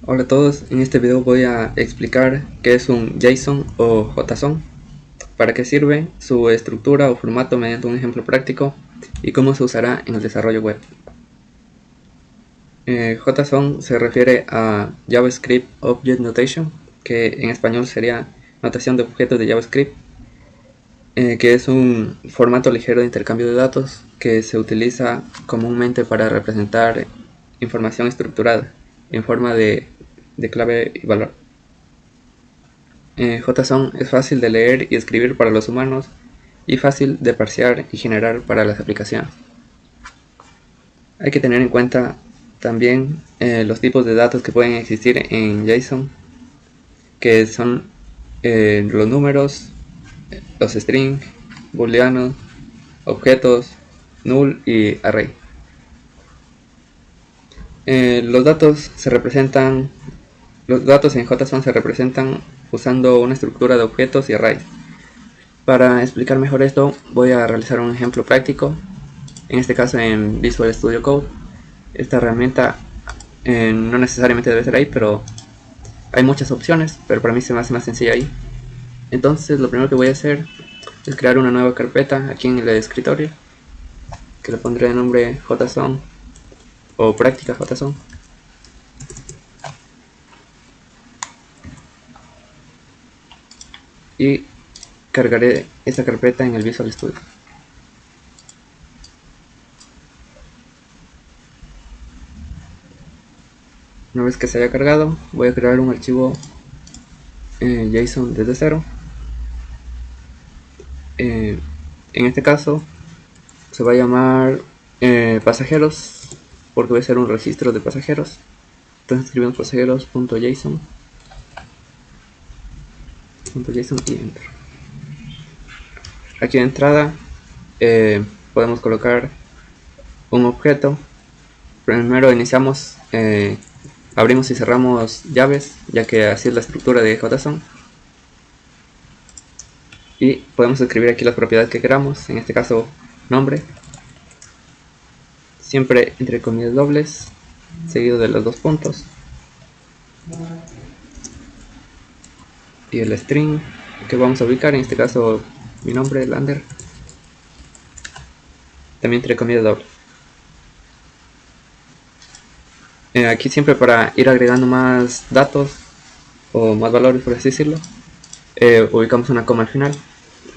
Hola a todos, en este video voy a explicar qué es un JSON o JSON, para qué sirve, su estructura o formato mediante un ejemplo práctico y cómo se usará en el desarrollo web. JSON se refiere a JavaScript Object Notation, que en español sería notación de objetos de JavaScript, que es un formato ligero de intercambio de datos que se utiliza comúnmente para representar información estructurada en forma de clave y valor. JSON es fácil de leer y escribir para los humanos y fácil de parsear y generar para las aplicaciones. Hay que tener en cuenta también los tipos de datos que pueden existir en JSON, que son los números, los strings, booleanos, objetos, null y array. Los datos en JSON se representan usando una estructura de objetos y arrays. Para explicar mejor esto, voy a realizar un ejemplo práctico, en este caso en Visual Studio Code. Esta herramienta no necesariamente debe ser ahí, pero hay muchas opciones, pero para mí se me hace más sencilla ahí. Entonces lo primero que voy a hacer es crear una nueva carpeta aquí en el escritorio, que le pondré de nombre JSON o práctica JSON. Y cargaré esta carpeta en el Visual Studio. Una vez que se haya cargado, voy a crear un archivo JSON desde cero. En este caso se va a llamar pasajeros, porque voy a hacer un registro de pasajeros. Entonces escribimos pasajeros.json y enter. Aquí de entrada podemos colocar un objeto. Primero iniciamos, abrimos y cerramos llaves, ya que así es la estructura de JSON. Y podemos escribir aquí las propiedades que queramos, en este caso nombre, siempre entre comillas dobles, seguido de los dos puntos, y el string que vamos a ubicar, en este caso mi nombre, Lander, también entre comillas dobles. Aquí siempre para ir agregando más datos o más valores, por así decirlo, ubicamos una coma al final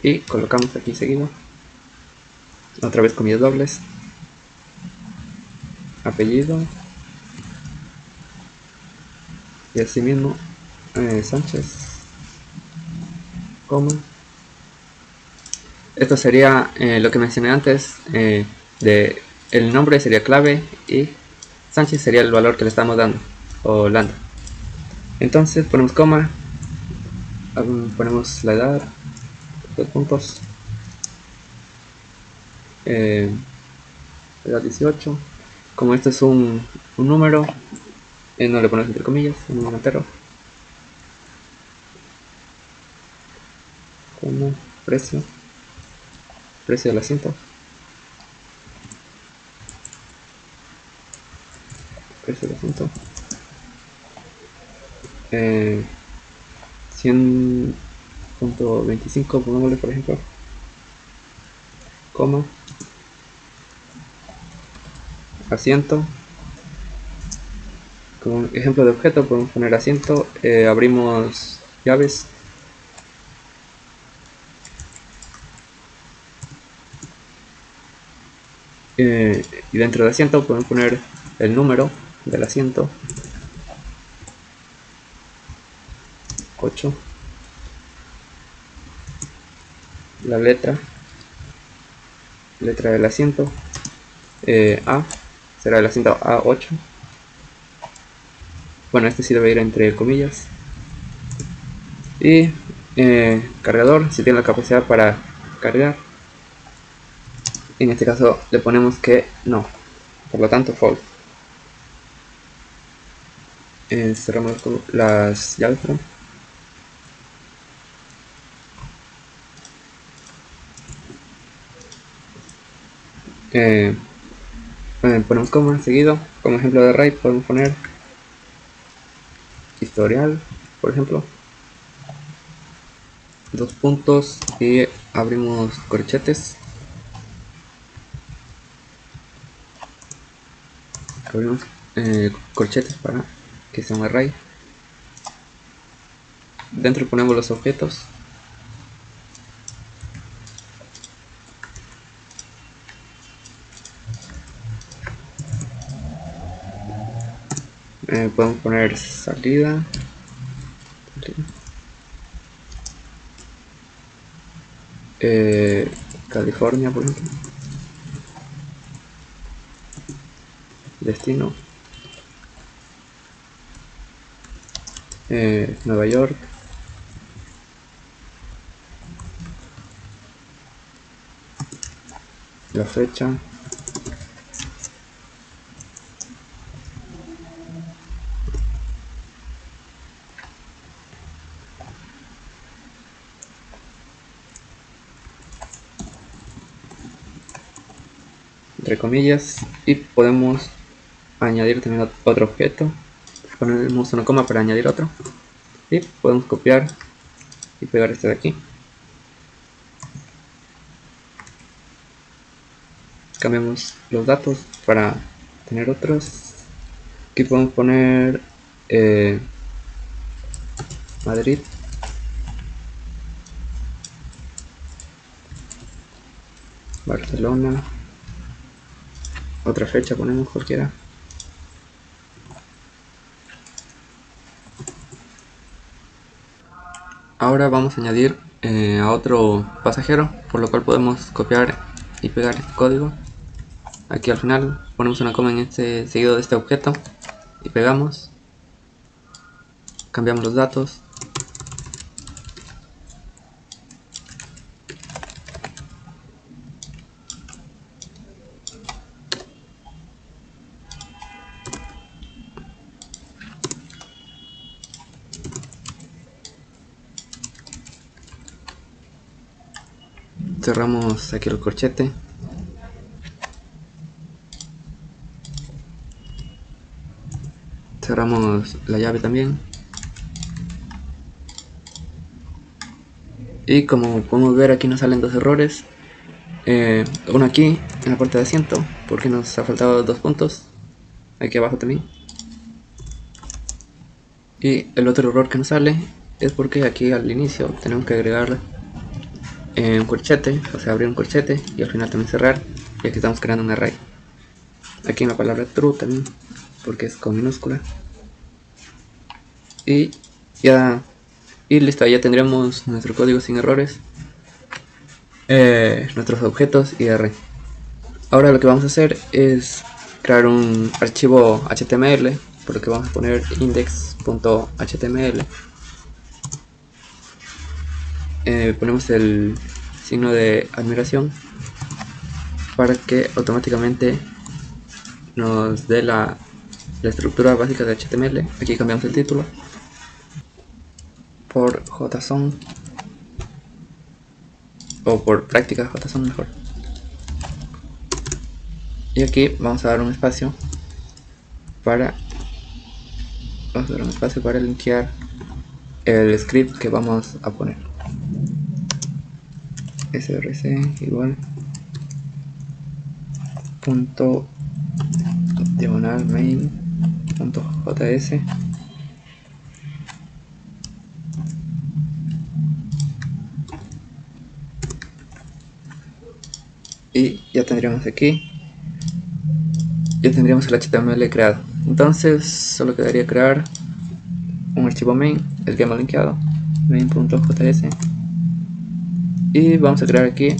y colocamos aquí seguido, otra vez comillas dobles, apellido, y así mismo Sánchez, coma. Esto sería lo que mencioné antes, de el nombre sería clave y Sánchez sería el valor que le estamos dando, o lambda. Entonces ponemos coma, ponemos la edad, 2 puntos, edad 18. Como esto es un número, no le ponemos entre comillas, un número entero. Como precio del asiento, precio del asiento, 100.25, pongámosle por ejemplo, coma, asiento. Como ejemplo de objeto podemos poner asiento, abrimos llaves, y dentro de asiento podemos poner el número del asiento, 8, la letra del asiento, A, será el asiento A8. Bueno, este sí debe ir entre comillas. Y cargador, si tiene la capacidad para cargar. En este caso le ponemos que no, por lo tanto false. Cerramos las llaves, ¿no? Ponemos coma seguido. Como ejemplo de array podemos poner historial, por ejemplo, dos puntos y abrimos corchetes, abrimos corchetes para que sea un array. Dentro ponemos los objetos, podemos poner salida, California, por ejemplo, destino, Nueva York, la fecha, entre comillas, y podemos añadir también otro objeto. Ponemos una coma para añadir otro y podemos copiar y pegar este de aquí. Cambiamos los datos para tener otros. Aquí podemos poner Madrid, Barcelona, otra fecha ponemos cualquiera. Ahora vamos a añadir a otro pasajero, por lo cual podemos copiar y pegar este código. Aquí al final ponemos una coma en este seguido de este objeto y pegamos. Cambiamos los datos. Cerramos aquí el corchete. Cerramos la llave también. Y como podemos ver, aquí nos salen dos errores. Uno aquí en la parte de asiento, porque nos ha faltado 2 puntos. Aquí abajo también. Y el otro error que nos sale es porque aquí al inicio tenemos que agregar un corchete, o sea abrir un corchete y al final también cerrar, y aquí estamos creando un array. Aquí en la palabra true también, porque es con minúscula. Y ya, y listo, ya tendremos nuestro código sin errores, nuestros objetos y array. Ahora lo que vamos a hacer es crear un archivo HTML, por lo que vamos a poner index.html. Ponemos el signo de admiración para que automáticamente nos dé la estructura básica de HTML. Aquí cambiamos el título por JSON o por práctica JSON mejor. Y aquí vamos a dar un espacio para linkear el script que vamos a poner. src igual punto diagonal main punto js y ya tendríamos aquí, ya tendríamos el HTML creado. Entonces solo quedaría crear un archivo main, el que hemos linkeado, main.js, y vamos a crear aquí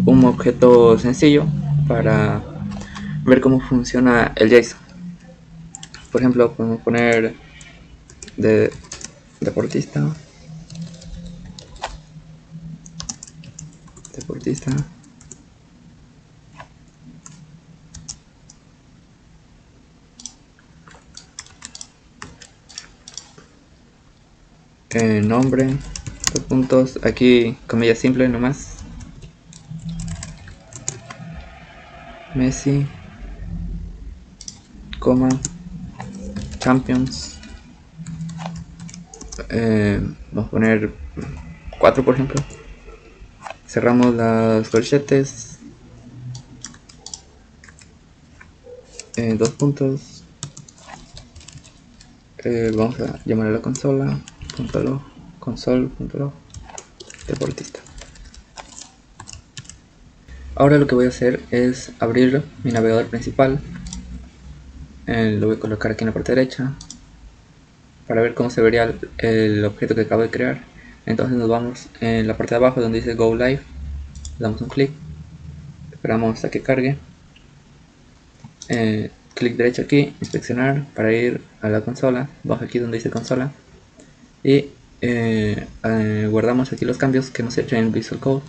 un objeto sencillo para ver cómo funciona el JSON. Por ejemplo, podemos poner de deportista, nombre, 2 puntos, aquí comillas simples nomás, Messi, coma, Champions, Vamos a poner 4 por ejemplo. Cerramos las corchetes, 2 puntos. Vamos a llamar a la consola, .log, console.log, deportista. Ahora lo que voy a hacer es abrir mi navegador principal. Lo voy a colocar aquí en la parte derecha para ver cómo se vería el objeto que acabo de crear. Entonces nos vamos en la parte de abajo donde dice Go Live, le damos un clic, esperamos hasta que cargue, clic derecho aquí, inspeccionar para ir a la consola, bajo aquí donde dice consola y guardamos aquí los cambios que hemos hecho en Visual Code,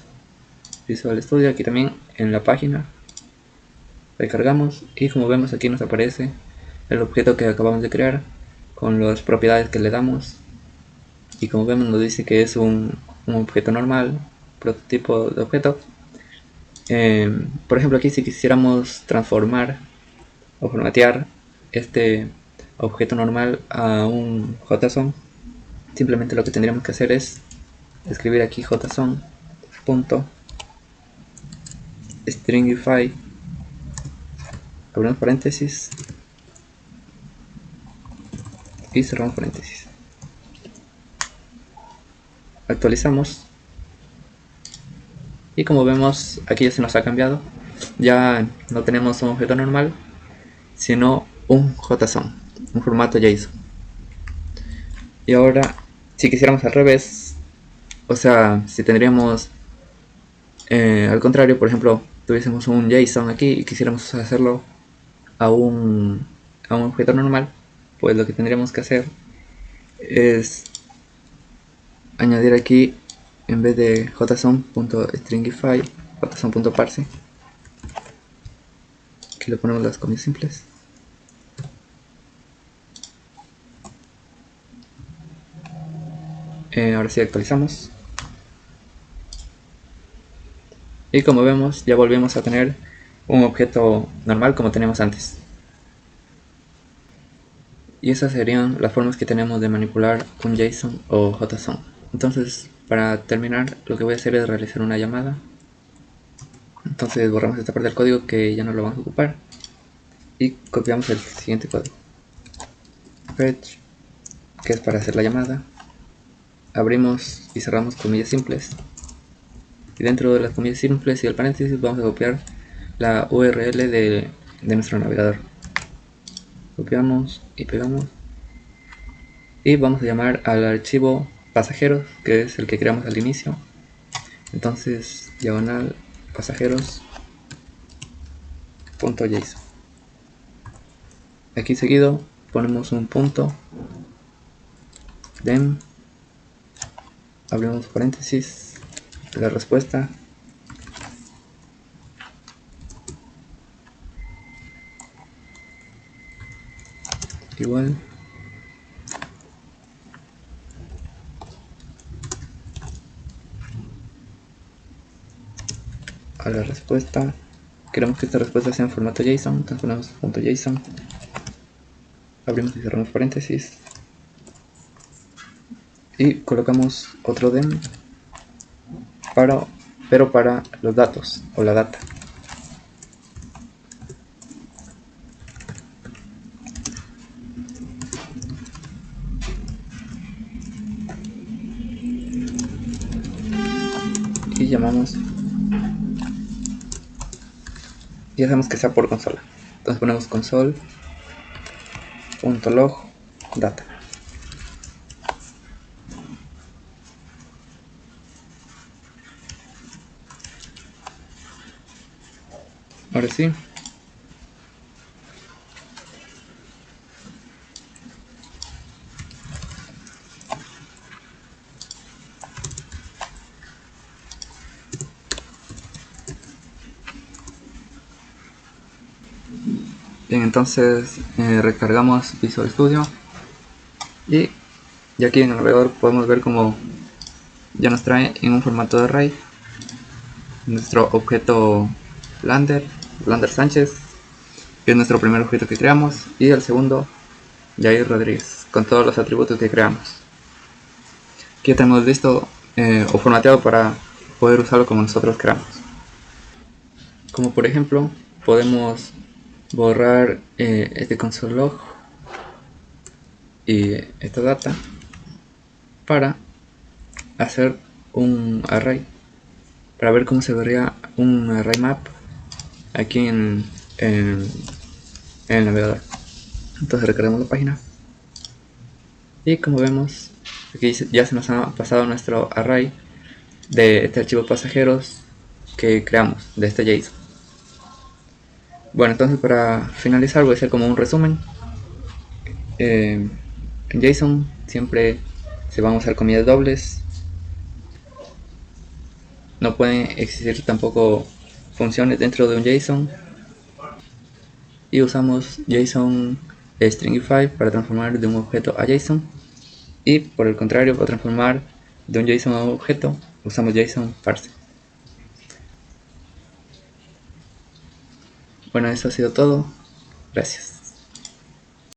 Visual Studio, aquí también en la página, recargamos y como vemos aquí nos aparece el objeto que acabamos de crear con las propiedades que le damos y como vemos nos dice que es un objeto normal, prototipo de objeto. Por ejemplo aquí si quisiéramos transformar o formatear este objeto normal a un JSON, simplemente lo que tendríamos que hacer es escribir aquí JSON.stringify, abrimos paréntesis y cerramos paréntesis, actualizamos y como vemos aquí ya se nos ha cambiado, ya no tenemos un objeto normal sino un JSON, un formato JSON. Y ahora si quisiéramos al revés, o sea, si tendríamos al contrario, por ejemplo, tuviésemos un JSON aquí y quisiéramos hacerlo a un objeto normal, pues lo que tendríamos que hacer es añadir aquí, en vez de json.stringify, json.parse, aquí le ponemos las comillas simples, ahora sí actualizamos y como vemos ya volvemos a tener un objeto normal como teníamos antes. Y esas serían las formas que tenemos de manipular un JSON o JSON. Entonces, para terminar, lo que voy a hacer es realizar una llamada. Entonces borramos esta parte del código que ya no lo vamos a ocupar y copiamos el siguiente código. Fetch, que es para hacer la llamada. Abrimos y cerramos comillas simples. Y dentro de las comillas simples y el paréntesis vamos a copiar la URL de nuestro navegador. Copiamos y pegamos y vamos a llamar al archivo pasajeros, que es el que creamos al inicio. Entonces diagonal pasajeros.json. Aquí seguido ponemos un punto dem, abrimos paréntesis, la respuesta, igual a la respuesta. Queremos que esta respuesta sea en formato JSON, entonces ponemos .json, abrimos y cerramos paréntesis y colocamos otro dem pero para los datos o la data. Y llamamos y hacemos que sea por consola. Entonces ponemos console.log data. Ahora sí. Bien, entonces recargamos Visual Studio y aquí en el navegador podemos ver como ya nos trae en un formato de array nuestro objeto Lander Sánchez, que es nuestro primer objeto que creamos, y el segundo Jair Rodríguez, con todos los atributos que creamos. que ya tenemos listo o formateado para poder usarlo como nosotros queramos. Como por ejemplo, podemos borrar este console log y esta data para hacer un array, para ver cómo se vería un array map aquí en el navegador. Entonces recargamos la página y como vemos aquí ya se nos ha pasado nuestro array de este archivo pasajeros que creamos de este JSON. Bueno, entonces para finalizar voy a hacer como un resumen. En JSON siempre se van a usar comillas dobles. No pueden existir tampoco funciones dentro de un JSON. Y usamos JSON Stringify para transformar de un objeto a JSON. Y por el contrario, para transformar de un JSON a un objeto, usamos JSON parse. Bueno, eso ha sido todo. Gracias.